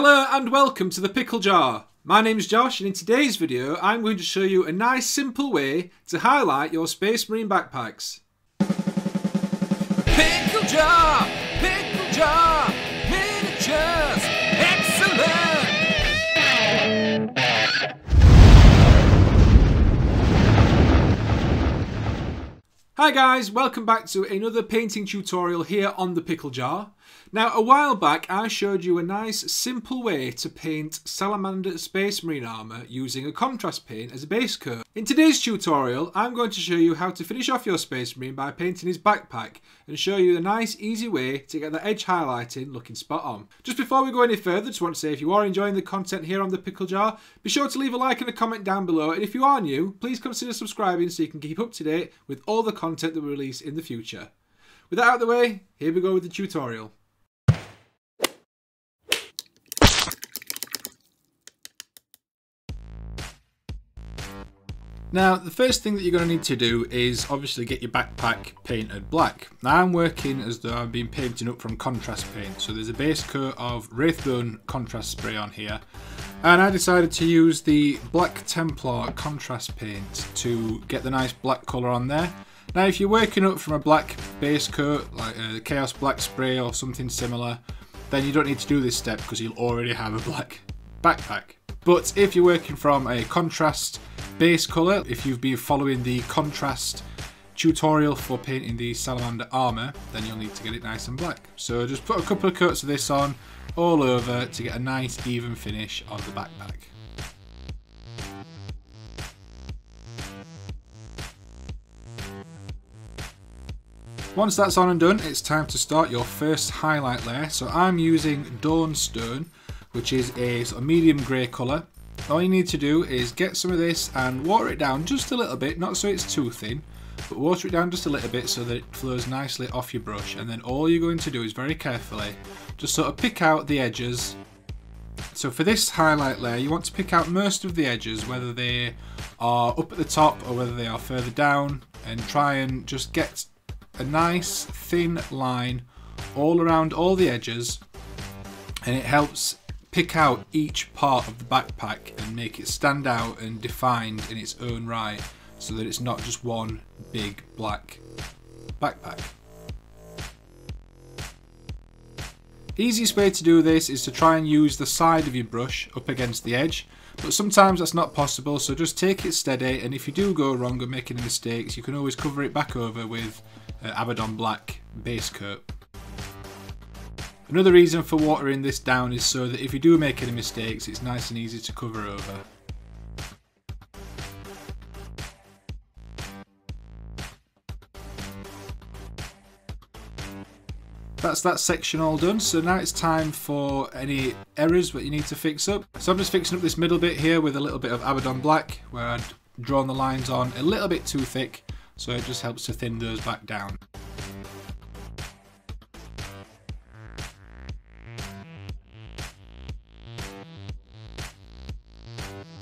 Hello and welcome to the Pickle Jar. My name is Josh and in today's video I'm going to show you a nice simple way to highlight your Space Marine backpacks. Pickle Jar! Pickle Jar! Miniatures! Excellent! Hi guys, welcome back to another painting tutorial here on the Pickle Jar. Now, a while back I showed you a nice simple way to paint Salamander Space Marine armour using a contrast paint as a base coat. In today's tutorial I'm going to show you how to finish off your Space Marine by painting his backpack and show you a nice easy way to get the edge highlighting looking spot on. Just before we go any further, just want to say if you are enjoying the content here on the Pickle Jar, be sure to leave a like and a comment down below, and if you are new, please consider subscribing so you can keep up to date with all the content that we release in the future. With that out of the way, here we go with the tutorial. Now, the first thing that you're going to need to do is obviously get your backpack painted black. Now, I'm working as though I've been painting up from contrast paint. So there's a base coat of Wraithbone contrast spray on here. And I decided to use the Black Templar contrast paint to get the nice black colour on there. Now, if you're working up from a black base coat, like a Chaos Black spray or something similar, then you don't need to do this step because you'll already have a black backpack. But if you're working from a contrast base colour, if you've been following the contrast tutorial for painting the Salamander armour, then you'll need to get it nice and black. So just put a couple of coats of this on all over to get a nice even finish on the backpack. Once that's on and done, it's time to start your first highlight layer. So I'm using Dawnstone, which is a sort of medium grey colour. All you need to do is get some of this and water it down just a little bit, not so it's too thin, but water it down just a little bit so that it flows nicely off your brush. And then all you're going to do is very carefully just sort of pick out the edges. So for this highlight layer, you want to pick out most of the edges, whether they are up at the top or whether they are further down, and try and just get a nice thin line all around all the edges, and it helps pick out each part of the backpack and make it stand out and defined in its own right, so that it's not just one big black backpack. Easiest way to do this is to try and use the side of your brush up against the edge, but sometimes that's not possible, so just take it steady, and if you do go wrong or make any mistakes, you can always cover it back over with Abaddon Black base coat. Another reason for watering this down is so that if you do make any mistakes, it's nice and easy to cover over. That's that section all done, so now it's time for any errors that you need to fix up. So I'm just fixing up this middle bit here with a little bit of Abaddon Black, where I'd drawn the lines on a little bit too thick, so it just helps to thin those back down.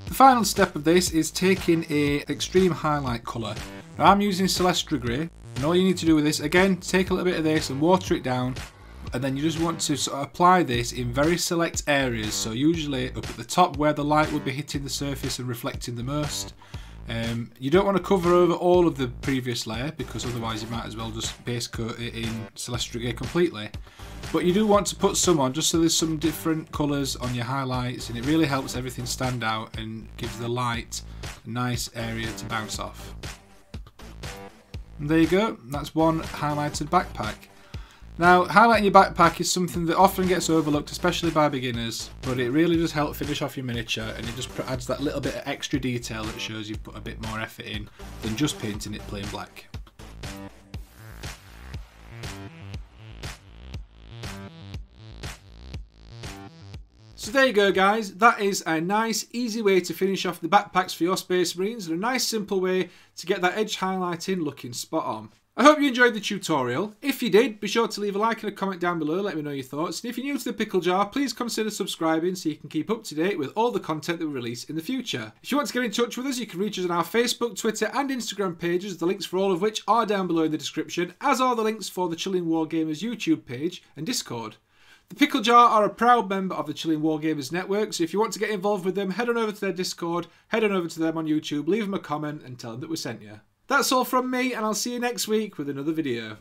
The final step of this is taking a extreme highlight colour. Now I'm using Celestra Grey, and all you need to do with this, again, take a little bit of this and water it down, and then you just want to sort of apply this in very select areas, so usually up at the top where the light will be hitting the surface and reflecting the most. You don't want to cover over all of the previous layer, because otherwise you might as well just base coat it in Celestra Grey completely. But you do want to put some on, just so there's some different colours on your highlights, and it really helps everything stand out and gives the light a nice area to bounce off. And there you go, that's one highlighted backpack. Now, highlighting your backpack is something that often gets overlooked, especially by beginners, but it really does help finish off your miniature, and it just adds that little bit of extra detail that shows you've put a bit more effort in than just painting it plain black. So there you go guys, that is a nice easy way to finish off the backpacks for your Space Marines, and a nice simple way to get that edge highlighting looking spot on. I hope you enjoyed the tutorial. If you did, be sure to leave a like and a comment down below, let me know your thoughts. And if you're new to the Pickle Jar, please consider subscribing so you can keep up to date with all the content that we release in the future. If you want to get in touch with us, you can reach us on our Facebook, Twitter and Instagram pages, the links for all of which are down below in the description, as are the links for the Chilling Wargamers YouTube page and Discord. The Pickle Jar are a proud member of the Chilean Wargamers network, so if you want to get involved with them, head on over to their Discord, head on over to them on YouTube, leave them a comment and tell them that we sent you. That's all from me, and I'll see you next week with another video.